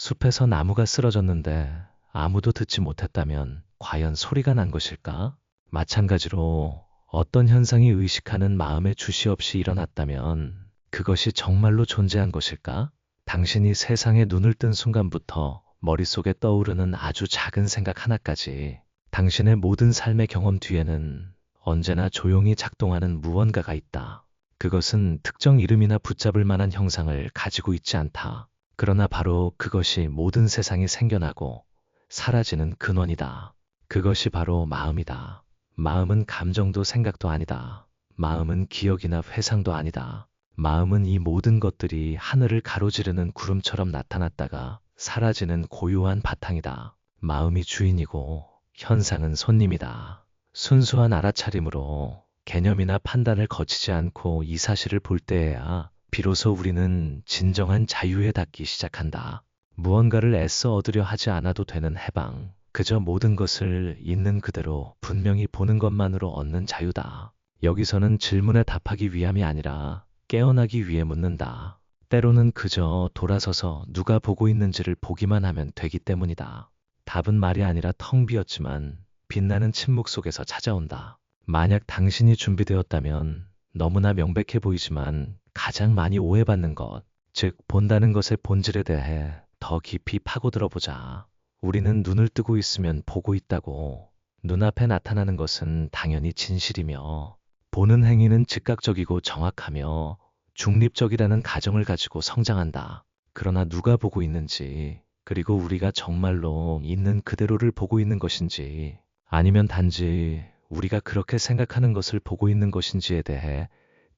숲에서 나무가 쓰러졌는데 아무도 듣지 못했다면 과연 소리가 난 것일까? 마찬가지로 어떤 현상이 의식하는 마음의 주시 없이 일어났다면 그것이 정말로 존재한 것일까? 당신이 세상에 눈을 뜬 순간부터 머릿속에 떠오르는 아주 작은 생각 하나까지 당신의 모든 삶의 경험 뒤에는 언제나 조용히 작동하는 무언가가 있다. 그것은 특정 이름이나 붙잡을 만한 형상을 가지고 있지 않다. 그러나 바로 그것이 모든 세상이 생겨나고 사라지는 근원이다. 그것이 바로 마음이다. 마음은 감정도 생각도 아니다. 마음은 기억이나 회상도 아니다. 마음은 이 모든 것들이 하늘을 가로지르는 구름처럼 나타났다가 사라지는 고요한 바탕이다. 마음이 주인이고 현상은 손님이다. 순수한 알아차림으로 개념이나 판단을 거치지 않고 이 사실을 볼 때에야 비로소 우리는 진정한 자유에 닿기 시작한다. 무언가를 애써 얻으려 하지 않아도 되는 해방, 그저 모든 것을 있는 그대로 분명히 보는 것만으로 얻는 자유다. 여기서는 질문에 답하기 위함이 아니라 깨어나기 위해 묻는다. 때로는 그저 돌아서서 누가 보고 있는지를 보기만 하면 되기 때문이다. 답은 말이 아니라 텅 비었지만 빛나는 침묵 속에서 찾아온다. 만약 당신이 준비되었다면 너무나 명백해 보이지만 가장 많이 오해받는 것, 즉 본다는 것의 본질에 대해 더 깊이 파고들어 보자. 우리는 눈을 뜨고 있으면 보고 있다고. 눈앞에 나타나는 것은 당연히 진실이며 보는 행위는 즉각적이고 정확하며 중립적이라는 가정을 가지고 성장한다. 그러나 누가 보고 있는지, 그리고 우리가 정말로 있는 그대로를 보고 있는 것인지, 아니면 단지 우리가 그렇게 생각하는 것을 보고 있는 것인지에 대해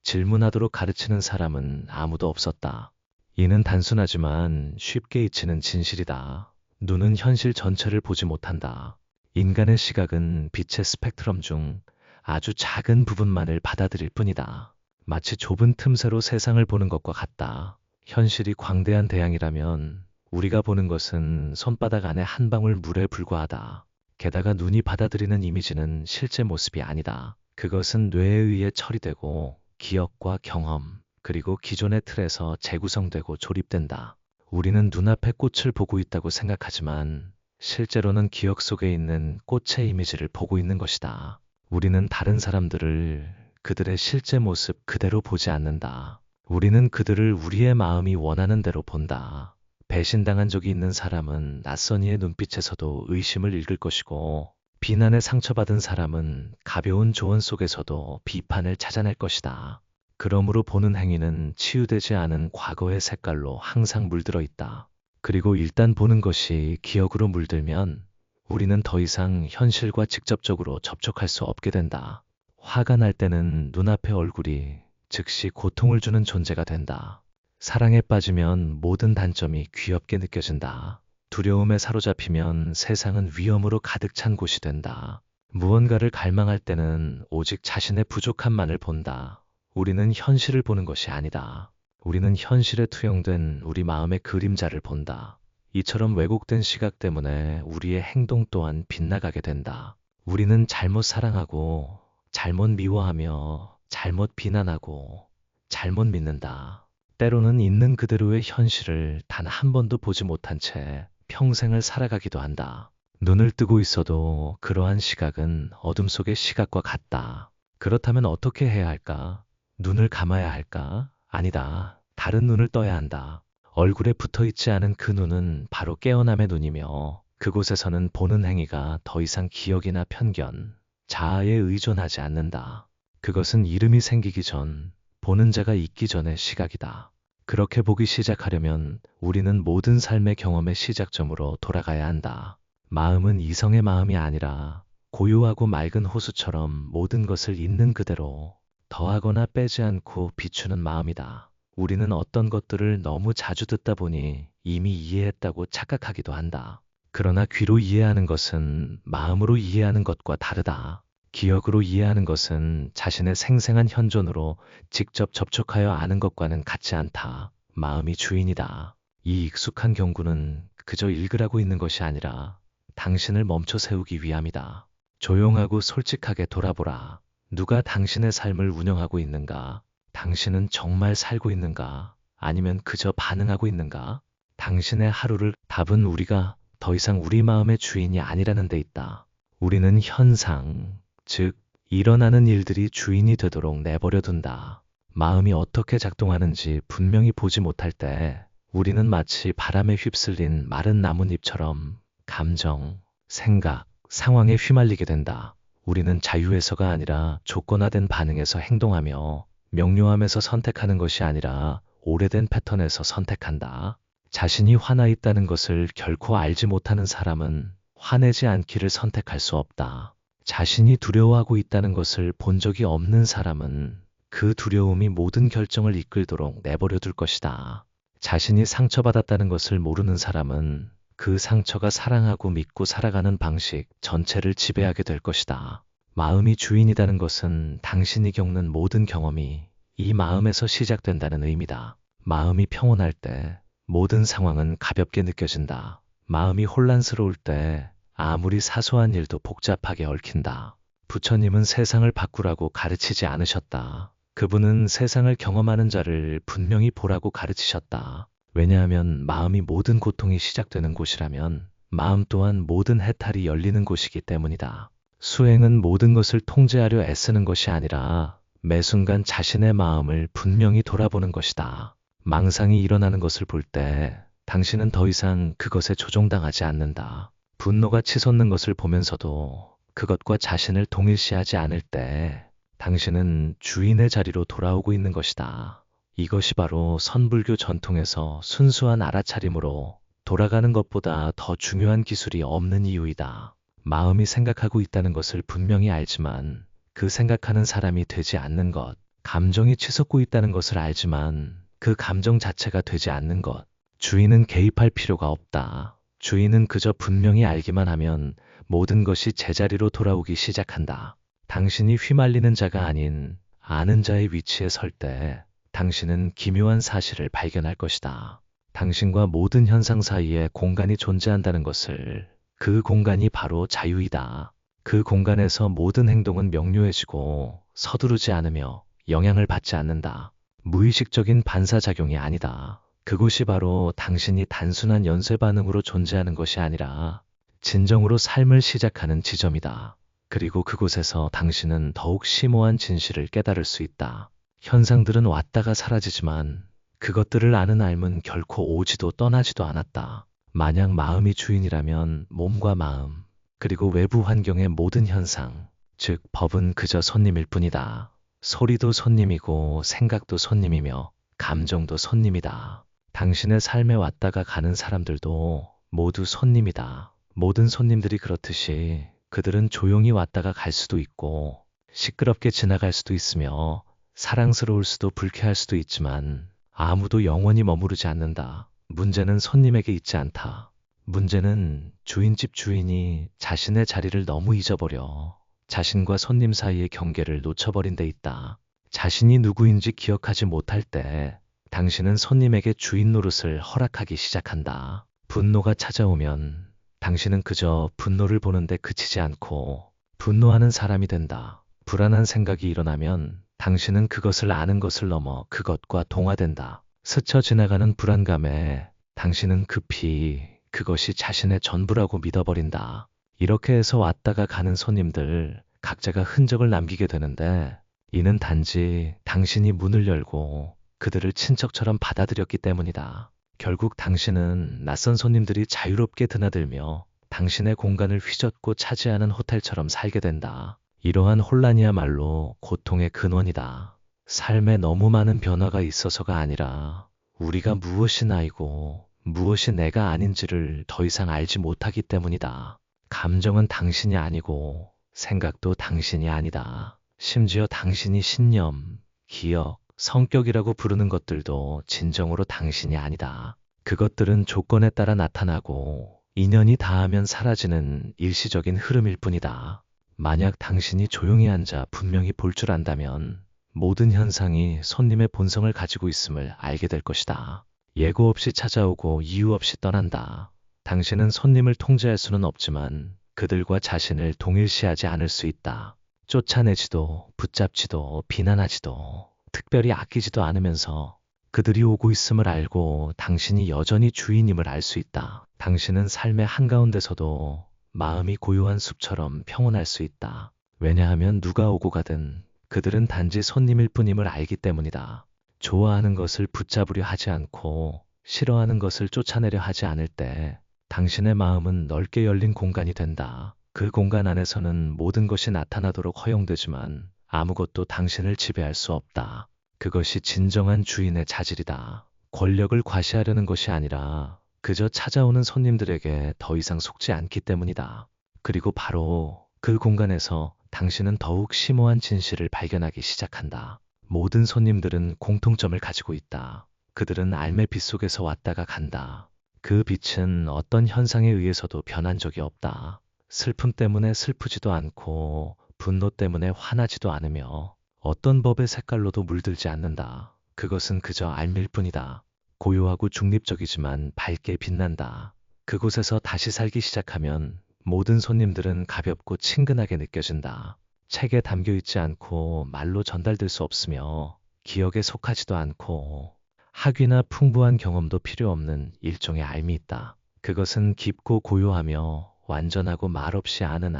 질문하도록 가르치는 사람은 아무도 없었다. 이는 단순하지만 쉽게 잊히는 진실이다. 눈은 현실 전체를 보지 못한다. 인간의 시각은 빛의 스펙트럼 중 아주 작은 부분만을 받아들일 뿐이다. 마치 좁은 틈새로 세상을 보는 것과 같다. 현실이 광대한 대양이라면 우리가 보는 것은 손바닥 안에 한 방울 물에 불과하다. 게다가 눈이 받아들이는 이미지는 실제 모습이 아니다. 그것은 뇌에 의해 처리되고 기억과 경험, 그리고 기존의 틀에서 재구성되고 조립된다. 우리는 눈앞의 꽃을 보고 있다고 생각하지만 실제로는 기억 속에 있는 꽃의 이미지를 보고 있는 것이다. 우리는 다른 사람들을 그들의 실제 모습 그대로 보지 않는다. 우리는 그들을 우리의 마음이 원하는 대로 본다. 배신당한 적이 있는 사람은 낯선 이의 눈빛에서도 의심을 읽을 것이고, 비난에 상처받은 사람은 가벼운 조언 속에서도 비판을 찾아낼 것이다. 그러므로 보는 행위는 치유되지 않은 과거의 색깔로 항상 물들어 있다. 그리고 일단 보는 것이 기억으로 물들면 우리는 더 이상 현실과 직접적으로 접촉할 수 없게 된다. 화가 날 때는 눈앞의 얼굴이 즉시 고통을 주는 존재가 된다. 사랑에 빠지면 모든 단점이 귀엽게 느껴진다. 두려움에 사로잡히면 세상은 위험으로 가득 찬 곳이 된다. 무언가를 갈망할 때는 오직 자신의 부족함만을 본다. 우리는 현실을 보는 것이 아니다. 우리는 현실에 투영된 우리 마음의 그림자를 본다. 이처럼 왜곡된 시각 때문에 우리의 행동 또한 빗나가게 된다. 우리는 잘못 사랑하고, 잘못 미워하며, 잘못 비난하고, 잘못 믿는다. 때로는 있는 그대로의 현실을 단 한 번도 보지 못한 채 평생을 살아가기도 한다. 눈을 뜨고 있어도 그러한 시각은 어둠 속의 시각과 같다. 그렇다면 어떻게 해야 할까? 눈을 감아야 할까? 아니다. 다른 눈을 떠야 한다. 얼굴에 붙어 있지 않은 그 눈은 바로 깨어남의 눈이며, 그곳에서는 보는 행위가 더 이상 기억이나 편견, 자아에 의존하지 않는다. 그것은 이름이 생기기 전, 보는 자가 있기 전의 시각이다. 그렇게 보기 시작하려면 우리는 모든 삶의 경험의 시작점으로 돌아가야 한다. 마음은 이성의 마음이 아니라 고요하고 맑은 호수처럼 모든 것을 있는 그대로 더하거나 빼지 않고 비추는 마음이다. 우리는 어떤 것들을 너무 자주 듣다 보니 이미 이해했다고 착각하기도 한다. 그러나 귀로 이해하는 것은 마음으로 이해하는 것과 다르다. 기억으로 이해하는 것은 자신의 생생한 현존으로 직접 접촉하여 아는 것과는 같지 않다. 마음이 주인이다. 이 익숙한 경고는 그저 읽으라고 있는 것이 아니라 당신을 멈춰 세우기 위함이다. 조용하고 솔직하게 돌아보라. 누가 당신의 삶을 운영하고 있는가? 당신은 정말 살고 있는가? 아니면 그저 반응하고 있는가? 당신의 하루를 답은 우리가 더 이상 우리 마음의 주인이 아니라는 데 있다. 우리는 현상, 즉 일어나는 일들이 주인이 되도록 내버려 둔다. 마음이 어떻게 작동하는지 분명히 보지 못할 때 우리는 마치 바람에 휩쓸린 마른 나뭇잎처럼 감정, 생각, 상황에 휘말리게 된다. 우리는 자유에서가 아니라 조건화된 반응에서 행동하며 명료함에서 선택하는 것이 아니라 오래된 패턴에서 선택한다. 자신이 화나 있다는 것을 결코 알지 못하는 사람은 화내지 않기를 선택할 수 없다. 자신이 두려워하고 있다는 것을 본 적이 없는 사람은 그 두려움이 모든 결정을 이끌도록 내버려 둘 것이다. 자신이 상처받았다는 것을 모르는 사람은 그 상처가 사랑하고 믿고 살아가는 방식 전체를 지배하게 될 것이다. 마음이 주인이라는 것은 당신이 겪는 모든 경험이 이 마음에서 시작된다는 의미다. 마음이 평온할 때 모든 상황은 가볍게 느껴진다. 마음이 혼란스러울 때 아무리 사소한 일도 복잡하게 얽힌다. 부처님은 세상을 바꾸라고 가르치지 않으셨다. 그분은 세상을 경험하는 자를 분명히 보라고 가르치셨다. 왜냐하면 마음이 모든 고통이 시작되는 곳이라면 마음 또한 모든 해탈이 열리는 곳이기 때문이다. 수행은 모든 것을 통제하려 애쓰는 것이 아니라 매 순간 자신의 마음을 분명히 돌아보는 것이다. 망상이 일어나는 것을 볼 때 당신은 더 이상 그것에 조종당하지 않는다. 분노가 치솟는 것을 보면서도 그것과 자신을 동일시하지 않을 때 당신은 주인의 자리로 돌아오고 있는 것이다. 이것이 바로 선불교 전통에서 순수한 알아차림으로 돌아가는 것보다 더 중요한 기술이 없는 이유이다. 마음이 생각하고 있다는 것을 분명히 알지만 그 생각하는 사람이 되지 않는 것, 감정이 치솟고 있다는 것을 알지만 그 감정 자체가 되지 않는 것, 주인은 개입할 필요가 없다. 주인은 그저 분명히 알기만 하면 모든 것이 제자리로 돌아오기 시작한다. 당신이 휘말리는 자가 아닌 아는 자의 위치에 설 때 당신은 기묘한 사실을 발견할 것이다. 당신과 모든 현상 사이에 공간이 존재한다는 것을, 그 공간이 바로 자유이다. 그 공간에서 모든 행동은 명료해지고 서두르지 않으며 영향을 받지 않는다. 무의식적인 반사작용이 아니다. 그곳이 바로 당신이 단순한 연쇄 반응으로 존재하는 것이 아니라 진정으로 삶을 시작하는 지점이다. 그리고 그곳에서 당신은 더욱 심오한 진실을 깨달을 수 있다. 현상들은 왔다가 사라지지만 그것들을 아는 삶은 결코 오지도 떠나지도 않았다. 만약 마음이 주인이라면 몸과 마음, 그리고 외부 환경의 모든 현상, 즉 법은 그저 손님일 뿐이다. 소리도 손님이고 생각도 손님이며 감정도 손님이다. 당신의 삶에 왔다가 가는 사람들도 모두 손님이다. 모든 손님들이 그렇듯이 그들은 조용히 왔다가 갈 수도 있고 시끄럽게 지나갈 수도 있으며 사랑스러울 수도 불쾌할 수도 있지만 아무도 영원히 머무르지 않는다. 문제는 손님에게 있지 않다. 문제는 주인집 주인이 자신의 자리를 너무 잊어버려 자신과 손님 사이의 경계를 놓쳐버린 데 있다. 자신이 누구인지 기억하지 못할 때 당신은 손님에게 주인 노릇을 허락하기 시작한다. 분노가 찾아오면 당신은 그저 분노를 보는데 그치지 않고 분노하는 사람이 된다. 불안한 생각이 일어나면 당신은 그것을 아는 것을 넘어 그것과 동화된다. 스쳐 지나가는 불안감에 당신은 급히 그것이 자신의 전부라고 믿어버린다. 이렇게 해서 왔다가 가는 손님들 각자가 흔적을 남기게 되는데 이는 단지 당신이 문을 열고 그들을 친척처럼 받아들였기 때문이다. 결국 당신은 낯선 손님들이 자유롭게 드나들며 당신의 공간을 휘젓고 차지하는 호텔처럼 살게 된다. 이러한 혼란이야말로 고통의 근원이다. 삶에 너무 많은 변화가 있어서가 아니라 우리가 무엇이 나이고 무엇이 내가 아닌지를 더 이상 알지 못하기 때문이다. 감정은 당신이 아니고 생각도 당신이 아니다. 심지어 당신이 신념, 기억, 성격이라고 부르는 것들도 진정으로 당신이 아니다. 그것들은 조건에 따라 나타나고 인연이 닿으면 사라지는 일시적인 흐름일 뿐이다. 만약 당신이 조용히 앉아 분명히 볼 줄 안다면 모든 현상이 손님의 본성을 가지고 있음을 알게 될 것이다. 예고 없이 찾아오고 이유 없이 떠난다. 당신은 손님을 통제할 수는 없지만 그들과 자신을 동일시하지 않을 수 있다. 쫓아내지도 붙잡지도 비난하지도 특별히 아끼지도 않으면서 그들이 오고 있음을 알고 당신이 여전히 주인임을 알 수 있다. 당신은 삶의 한가운데서도 마음이 고요한 숲처럼 평온할 수 있다. 왜냐하면 누가 오고 가든 그들은 단지 손님일 뿐임을 알기 때문이다. 좋아하는 것을 붙잡으려 하지 않고 싫어하는 것을 쫓아내려 하지 않을 때 당신의 마음은 넓게 열린 공간이 된다. 그 공간 안에서는 모든 것이 나타나도록 허용되지만 아무것도 당신을 지배할 수 없다. 그것이 진정한 주인의 자질이다. 권력을 과시하려는 것이 아니라 그저 찾아오는 손님들에게 더 이상 속지 않기 때문이다. 그리고 바로 그 공간에서 당신은 더욱 심오한 진실을 발견하기 시작한다. 모든 손님들은 공통점을 가지고 있다. 그들은 삶의 빛 속에서 왔다가 간다. 그 빛은 어떤 현상에 의해서도 변한 적이 없다. 슬픔 때문에 슬프지도 않고 분노 때문에 화나지도 않으며 어떤 법의 색깔로도 물들지 않는다. 그것은 그저 알밀 뿐이다. 고요하고 중립적이지만 밝게 빛난다. 그곳에서 다시 살기 시작하면 모든 손님들은 가볍고 친근하게 느껴진다. 책에 담겨 있지 않고 말로 전달될 수 없으며 기억에 속하지도 않고 학위나 풍부한 경험도 필요 없는 일종의 알미 있다. 그것은 깊고 고요하며 완전하고 말없이 아는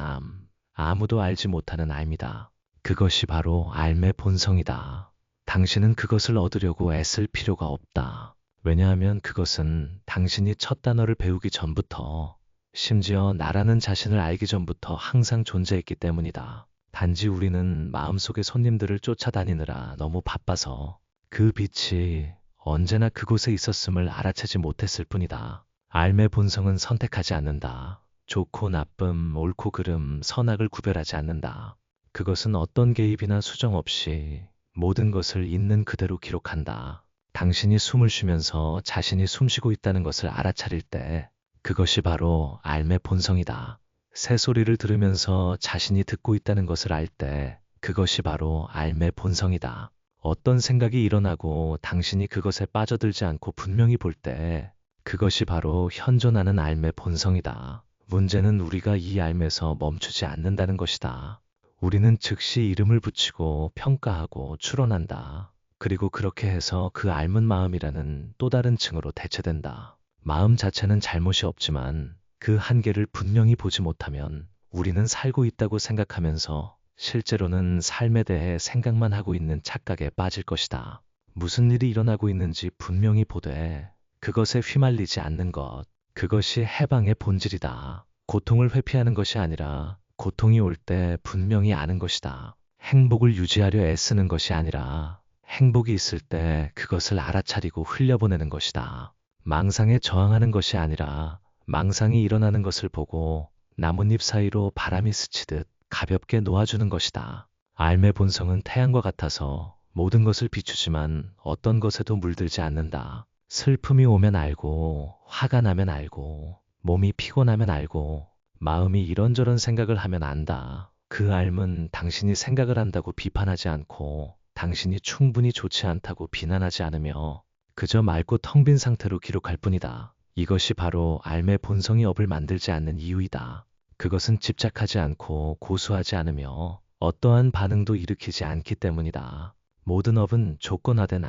아무도 알지 못하는 알미다. 그것이 바로 삶의 본성이다. 당신은 그것을 얻으려고 애쓸 필요가 없다. 왜냐하면 그것은 당신이 첫 단어를 배우기 전부터, 심지어 나라는 자신을 알기 전부터 항상 존재했기 때문이다. 단지 우리는 마음속의 손님들을 쫓아다니느라 너무 바빠서 그 빛이 언제나 그곳에 있었음을 알아채지 못했을 뿐이다. 삶의 본성은 선택하지 않는다. 좋고 나쁨, 옳고 그름, 선악을 구별하지 않는다. 그것은 어떤 개입이나 수정 없이 모든 것을 있는 그대로 기록한다. 당신이 숨을 쉬면서 자신이 숨쉬고 있다는 것을 알아차릴 때 그것이 바로 삶의 본성이다. 새소리를 들으면서 자신이 듣고 있다는 것을 알 때 그것이 바로 삶의 본성이다. 어떤 생각이 일어나고 당신이 그것에 빠져들지 않고 분명히 볼 때 그것이 바로 현존하는 삶의 본성이다. 문제는 우리가 이 삶에서 멈추지 않는다는 것이다. 우리는 즉시 이름을 붙이고 평가하고 추론한다. 그리고 그렇게 해서 그 앓은 마음이라는 또 다른 층으로 대체된다. 마음 자체는 잘못이 없지만 그 한계를 분명히 보지 못하면 우리는 살고 있다고 생각하면서 실제로는 삶에 대해 생각만 하고 있는 착각에 빠질 것이다. 무슨 일이 일어나고 있는지 분명히 보되 그것에 휘말리지 않는 것, 그것이 해방의 본질이다. 고통을 회피하는 것이 아니라 고통이 올 때 분명히 아는 것이다. 행복을 유지하려 애쓰는 것이 아니라 행복이 있을 때 그것을 알아차리고 흘려보내는 것이다. 망상에 저항하는 것이 아니라 망상이 일어나는 것을 보고 나뭇잎 사이로 바람이 스치듯 가볍게 놓아주는 것이다. 삶의 본성은 태양과 같아서 모든 것을 비추지만 어떤 것에도 물들지 않는다. 슬픔이 오면 알고, 화가 나면 알고, 몸이 피곤하면 알고, 마음이 이런저런 생각을 하면 안다. 그 삶은 당신이 생각을 한다고 비판하지 않고 당신이 충분히 좋지 않다고 비난하지 않으며 그저 맑고 텅 빈 상태로 기록할 뿐이다. 이것이 바로 삶의 본성이 업을 만들지 않는 이유이다. 그것은 집착하지 않고 고수하지 않으며 어떠한 반응도 일으키지 않기 때문이다. 모든 업은 조건화된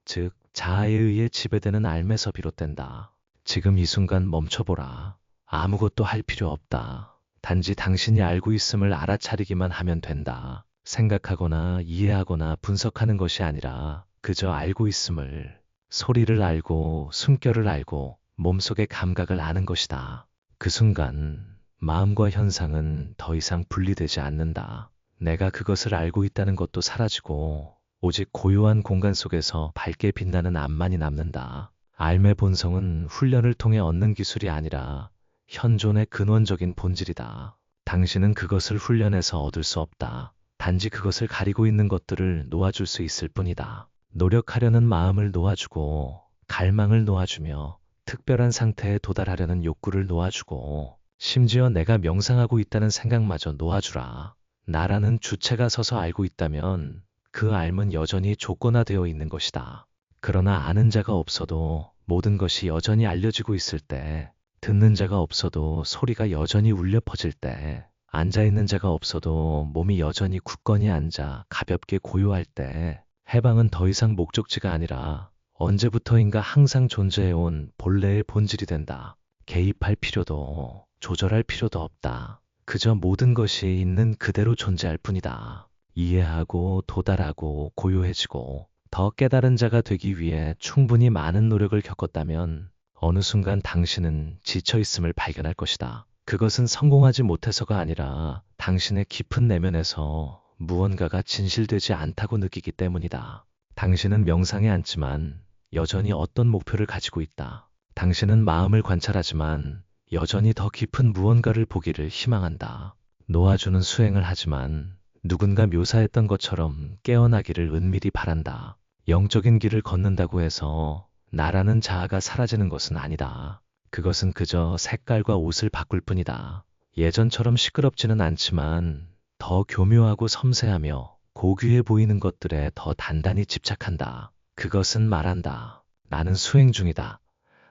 즉 자아에 의해 지배되는 삶에서 비롯된다. 지금 이 순간 멈춰보라. 아무것도 할 필요 없다. 단지 당신이 알고 있음을 알아차리기만 하면 된다. 생각하거나 이해하거나 분석하는 것이 아니라 그저 알고 있음을, 소리를 알고 숨결을 알고 몸속의 감각을 아는 것이다. 그 순간 마음과 현상은 더 이상 분리되지 않는다. 내가 그것을 알고 있다는 것도 사라지고 오직 고요한 공간 속에서 밝게 빛나는 앞만이 남는다. 삶의 본성은 훈련을 통해 얻는 기술이 아니라 현존의 근원적인 본질이다. 당신은 그것을 훈련해서 얻을 수 없다. 단지 그것을 가리고 있는 것들을 놓아줄 수 있을 뿐이다. 노력하려는 마음을 놓아주고 갈망을 놓아주며 특별한 상태에 도달하려는 욕구를 놓아주고 심지어 내가 명상하고 있다는 생각마저 놓아주라. 나라는 주체가 서서 알고 있다면 그 삶은 여전히 조건화되어 있는 것이다. 그러나 아는 자가 없어도 모든 것이 여전히 알려지고 있을 때, 듣는 자가 없어도 소리가 여전히 울려 퍼질 때, 앉아있는 자가 없어도 몸이 여전히 굳건히 앉아 가볍게 고요할 때, 해방은 더 이상 목적지가 아니라 언제부터인가 항상 존재해온 본래의 본질이 된다. 개입할 필요도 조절할 필요도 없다. 그저 모든 것이 있는 그대로 존재할 뿐이다. 이해하고 도달하고 고요해지고 더 깨달은 자가 되기 위해 충분히 많은 노력을 겪었다면 어느 순간 당신은 지쳐 있음을 발견할 것이다. 그것은 성공하지 못해서가 아니라 당신의 깊은 내면에서 무언가가 진실되지 않다고 느끼기 때문이다. 당신은 명상에 앉지만 여전히 어떤 목표를 가지고 있다. 당신은 마음을 관찰하지만 여전히 더 깊은 무언가를 보기를 희망한다. 놓아주는 수행을 하지만 누군가 묘사했던 것처럼 깨어나기를 은밀히 바란다. 영적인 길을 걷는다고 해서 나라는 자아가 사라지는 것은 아니다. 그것은 그저 색깔과 옷을 바꿀 뿐이다. 예전처럼 시끄럽지는 않지만 더 교묘하고 섬세하며 고귀해 보이는 것들에 더 단단히 집착한다. 그것은 말한다. 나는 수행 중이다.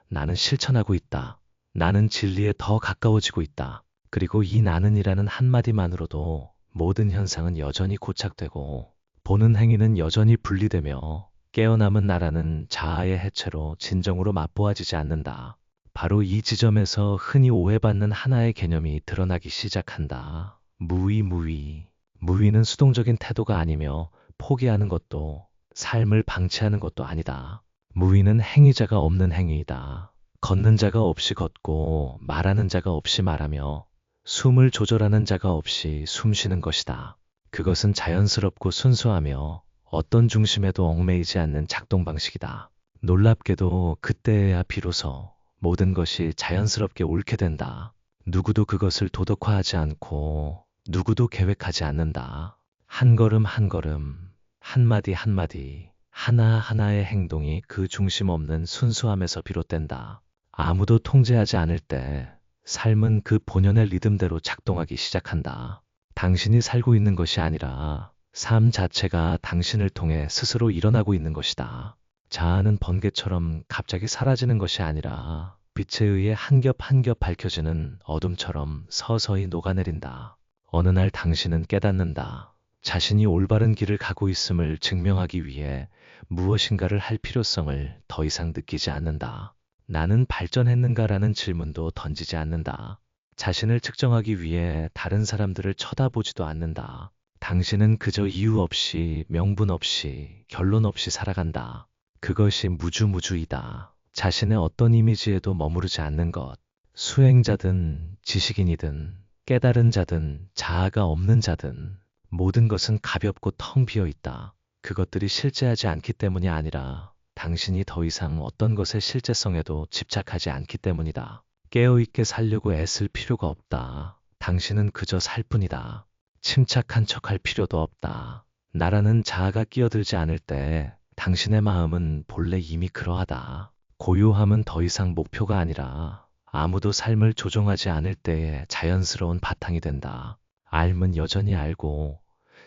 나는 실천하고 있다. 나는 진리에 더 가까워지고 있다. 그리고 이 나는이라는 한마디만으로도 모든 현상은 여전히 고착되고 보는 행위는 여전히 분리되며 깨어남은 나라는 자아의 해체로 진정으로 맛보아지지 않는다. 바로 이 지점에서 흔히 오해받는 하나의 개념이 드러나기 시작한다. 무의. 무의는 수동적인 태도가 아니며 포기하는 것도 삶을 방치하는 것도 아니다. 무의는 행위자가 없는 행위이다. 걷는 자가 없이 걷고 말하는 자가 없이 말하며 숨을 조절하는 자가 없이 숨 쉬는 것이다. 그것은 자연스럽고 순수하며 어떤 중심에도 얽매이지 않는 작동 방식이다. 놀랍게도 그때에야 비로소 모든 것이 자연스럽게 옳게 된다. 누구도 그것을 도덕화하지 않고 누구도 계획하지 않는다. 한 걸음 한 걸음, 한마디 한마디, 하나하나의 행동이 그 중심 없는 순수함에서 비롯된다. 아무도 통제하지 않을 때 삶은 그 본연의 리듬대로 작동하기 시작한다. 당신이 살고 있는 것이 아니라 삶 자체가 당신을 통해 스스로 일어나고 있는 것이다. 자아는 번개처럼 갑자기 사라지는 것이 아니라 빛에 의해 한 겹 한 겹 밝혀지는 어둠처럼 서서히 녹아내린다. 어느 날 당신은 깨닫는다. 자신이 올바른 길을 가고 있음을 증명하기 위해 무엇인가를 할 필요성을 더 이상 느끼지 않는다. 나는 발전했는가라는 질문도 던지지 않는다. 자신을 측정하기 위해 다른 사람들을 쳐다보지도 않는다. 당신은 그저 이유 없이, 명분 없이, 결론 없이 살아간다. 그것이 무주무주이다. 자신의 어떤 이미지에도 머무르지 않는 것. 수행자든 지식인이든 깨달은 자든 자아가 없는 자든 모든 것은 가볍고 텅 비어 있다. 그것들이 실제하지 않기 때문이 아니라 당신이 더 이상 어떤 것의 실제성에도 집착하지 않기 때문이다. 깨어있게 살려고 애쓸 필요가 없다. 당신은 그저 살 뿐이다. 침착한 척할 필요도 없다. 나라는 자아가 끼어들지 않을 때 당신의 마음은 본래 이미 그러하다. 고요함은 더 이상 목표가 아니라 아무도 삶을 조종하지 않을 때의 자연스러운 바탕이 된다. 알면 여전히 알고,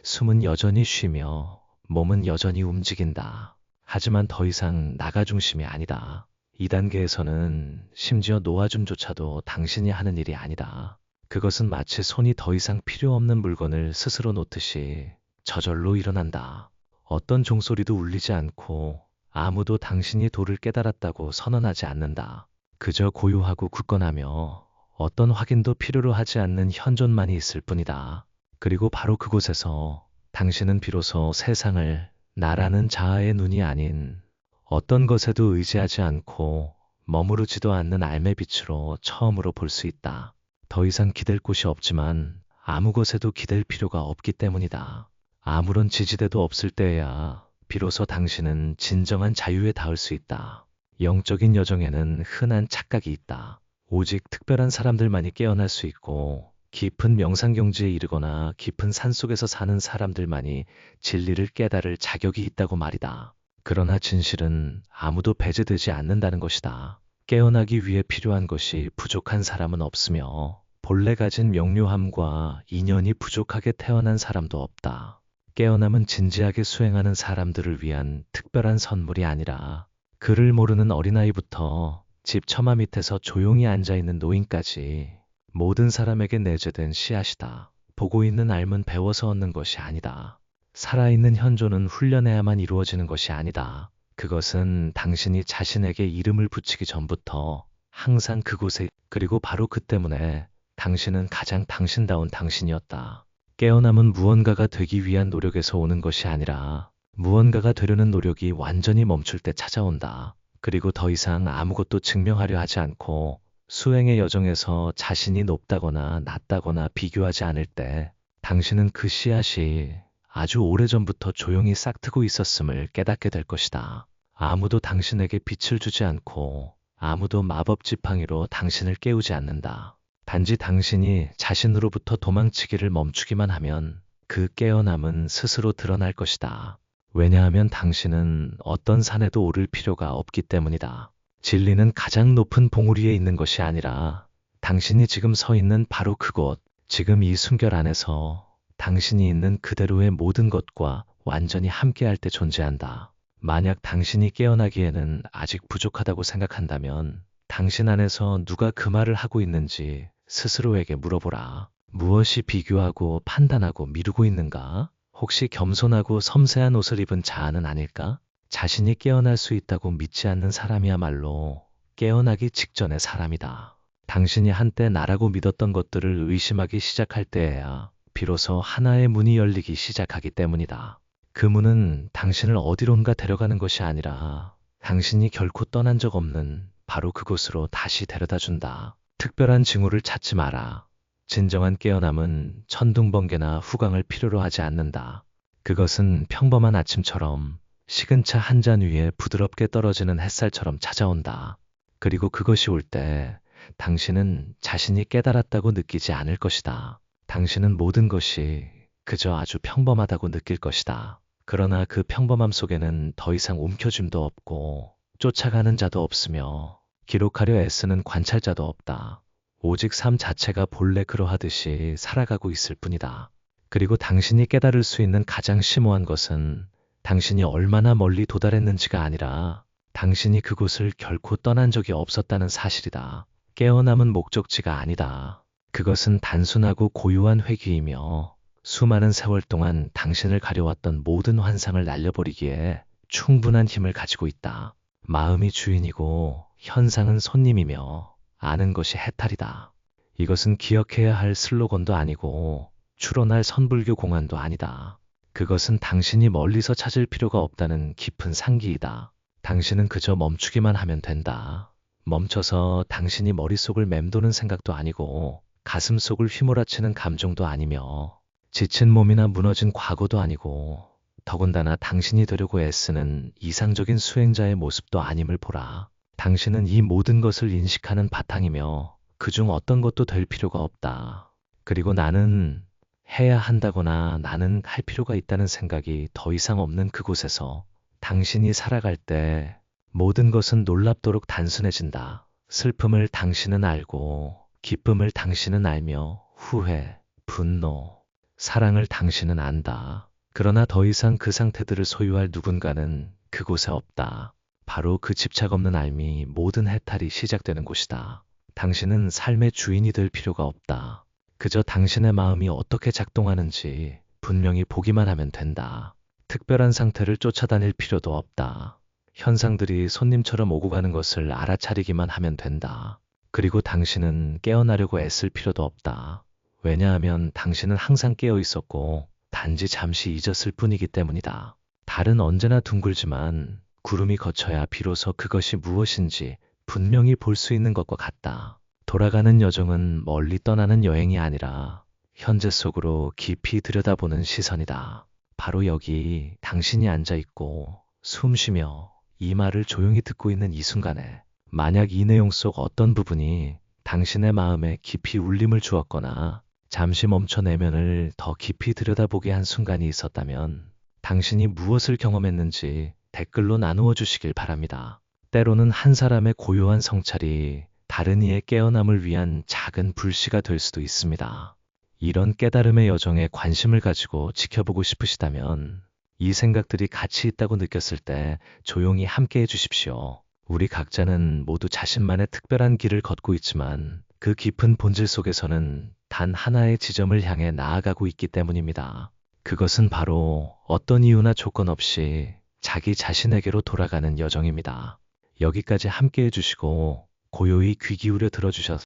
숨은 여전히 쉬며, 몸은 여전히 움직인다. 하지만 더 이상 나가 중심이 아니다. 이 단계에서는 심지어 놓아줌조차도 당신이 하는 일이 아니다. 그것은 마치 손이 더 이상 필요 없는 물건을 스스로 놓듯이 저절로 일어난다. 어떤 종소리도 울리지 않고 아무도 당신이 도를 깨달았다고 선언하지 않는다. 그저 고요하고 굳건하며 어떤 확인도 필요로 하지 않는 현존만이 있을 뿐이다. 그리고 바로 그곳에서 당신은 비로소 세상을 나라는 자아의 눈이 아닌 어떤 것에도 의지하지 않고 머무르지도 않는 알매 빛으로 처음으로 볼 수 있다. 더 이상 기댈 곳이 없지만 아무 것에도 기댈 필요가 없기 때문이다. 아무런 지지대도 없을 때에야 비로소 당신은 진정한 자유에 닿을 수 있다. 영적인 여정에는 흔한 착각이 있다. 오직 특별한 사람들만이 깨어날 수 있고 깊은 명상 경지에 이르거나 깊은 산속에서 사는 사람들만이 진리를 깨달을 자격이 있다고 말이다. 그러나 진실은 아무도 배제되지 않는다는 것이다. 깨어나기 위해 필요한 것이 부족한 사람은 없으며 본래 가진 명료함과 인연이 부족하게 태어난 사람도 없다. 깨어남은 진지하게 수행하는 사람들을 위한 특별한 선물이 아니라 글을 모르는 어린아이부터 집 처마 밑에서 조용히 앉아있는 노인까지 모든 사람에게 내재된 씨앗이다. 보고 있는 알면 배워서 얻는 것이 아니다. 살아있는 현존은 훈련해야만 이루어지는 것이 아니다. 그것은 당신이 자신에게 이름을 붙이기 전부터 항상 그곳에, 그리고 바로 그 때문에 당신은 가장 당신다운 당신이었다. 깨어남은 무언가가 되기 위한 노력에서 오는 것이 아니라 무언가가 되려는 노력이 완전히 멈출 때 찾아온다. 그리고 더 이상 아무것도 증명하려 하지 않고 수행의 여정에서 자신이 높다거나 낮다거나 비교하지 않을 때 당신은 그 씨앗이 아주 오래전부터 조용히 싹트고 있었음을 깨닫게 될 것이다. 아무도 당신에게 빛을 주지 않고 아무도 마법 지팡이로 당신을 깨우지 않는다. 단지 당신이 자신으로부터 도망치기를 멈추기만 하면 그 깨어남은 스스로 드러날 것이다. 왜냐하면 당신은 어떤 산에도 오를 필요가 없기 때문이다. 진리는 가장 높은 봉우리 위에 있는 것이 아니라 당신이 지금 서 있는 바로 그곳, 지금 이 숨결 안에서 당신이 있는 그대로의 모든 것과 완전히 함께할 때 존재한다. 만약 당신이 깨어나기에는 아직 부족하다고 생각한다면 당신 안에서 누가 그 말을 하고 있는지 스스로에게 물어보라. 무엇이 비교하고 판단하고 미루고 있는가? 혹시 겸손하고 섬세한 옷을 입은 자아는 아닐까? 자신이 깨어날 수 있다고 믿지 않는 사람이야말로 깨어나기 직전의 사람이다. 당신이 한때 나라고 믿었던 것들을 의심하기 시작할 때에야 비로소 하나의 문이 열리기 시작하기 때문이다. 그 문은 당신을 어디론가 데려가는 것이 아니라 당신이 결코 떠난 적 없는 바로 그곳으로 다시 데려다 준다. 특별한 징후를 찾지 마라. 진정한 깨어남은 천둥번개나 후광을 필요로 하지 않는다. 그것은 평범한 아침처럼 식은 차 한 잔 위에 부드럽게 떨어지는 햇살처럼 찾아온다. 그리고 그것이 올 때 당신은 자신이 깨달았다고 느끼지 않을 것이다. 당신은 모든 것이 그저 아주 평범하다고 느낄 것이다. 그러나 그 평범함 속에는 더 이상 움켜짐도 없고 쫓아가는 자도 없으며 기록하려 애쓰는 관찰자도 없다. 오직 삶 자체가 본래 그러하듯이 살아가고 있을 뿐이다. 그리고 당신이 깨달을 수 있는 가장 심오한 것은 당신이 얼마나 멀리 도달했는지가 아니라 당신이 그곳을 결코 떠난 적이 없었다는 사실이다. 깨어남은 목적지가 아니다. 그것은 단순하고 고요한 회귀이며 수많은 세월 동안 당신을 가려왔던 모든 환상을 날려버리기에 충분한 힘을 가지고 있다. 마음이 주인이고 현상은 손님이며 아는 것이 해탈이다. 이것은 기억해야 할 슬로건도 아니고 추론할 선불교 공안도 아니다. 그것은 당신이 멀리서 찾을 필요가 없다는 깊은 상기이다. 당신은 그저 멈추기만 하면 된다. 멈춰서 당신이 머릿속을 맴도는 생각도 아니고 가슴속을 휘몰아치는 감정도 아니며 지친 몸이나 무너진 과거도 아니고 더군다나 당신이 되려고 애쓰는 이상적인 수행자의 모습도 아님을 보라. 당신은 이 모든 것을 인식하는 바탕이며 그중 어떤 것도 될 필요가 없다. 그리고 나는 해야 한다거나 나는 할 필요가 있다는 생각이 더 이상 없는 그곳에서 당신이 살아갈 때 모든 것은 놀랍도록 단순해진다. 슬픔을 당신은 알고 기쁨을 당신은 알며 후회, 분노, 사랑을 당신은 안다. 그러나 더 이상 그 상태들을 소유할 누군가는 그곳에 없다. 바로 그 집착 없는 알미 모든 해탈이 시작되는 곳이다. 당신은 삶의 주인이 될 필요가 없다. 그저 당신의 마음이 어떻게 작동하는지 분명히 보기만 하면 된다. 특별한 상태를 쫓아다닐 필요도 없다. 현상들이 손님처럼 오고 가는 것을 알아차리기만 하면 된다. 그리고 당신은 깨어나려고 애쓸 필요도 없다. 왜냐하면 당신은 항상 깨어 있었고 단지 잠시 잊었을 뿐이기 때문이다. 달은 언제나 둥글지만 구름이 거쳐야 비로소 그것이 무엇인지 분명히 볼 수 있는 것과 같다. 돌아가는 여정은 멀리 떠나는 여행이 아니라 현재 속으로 깊이 들여다보는 시선이다. 바로 여기 당신이 앉아있고 숨 쉬며 이 말을 조용히 듣고 있는 이 순간에 만약 이 내용 속 어떤 부분이 당신의 마음에 깊이 울림을 주었거나 잠시 멈춰 내면을 더 깊이 들여다보게 한 순간이 있었다면 당신이 무엇을 경험했는지 댓글로 나누어 주시길 바랍니다. 때로는 한 사람의 고요한 성찰이 다른 이의 깨어남을 위한 작은 불씨가 될 수도 있습니다. 이런 깨달음의 여정에 관심을 가지고 지켜보고 싶으시다면 이 생각들이 가치 있다고 느꼈을 때 조용히 함께 해주십시오. 우리 각자는 모두 자신만의 특별한 길을 걷고 있지만 그 깊은 본질 속에서는 단 하나의 지점을 향해 나아가고 있기 때문입니다. 그것은 바로 어떤 이유나 조건 없이 자기 자신에게로 돌아가는 여정입니다. 여기까지 함께 해주시고 고요히 귀 기울여 들어주셔서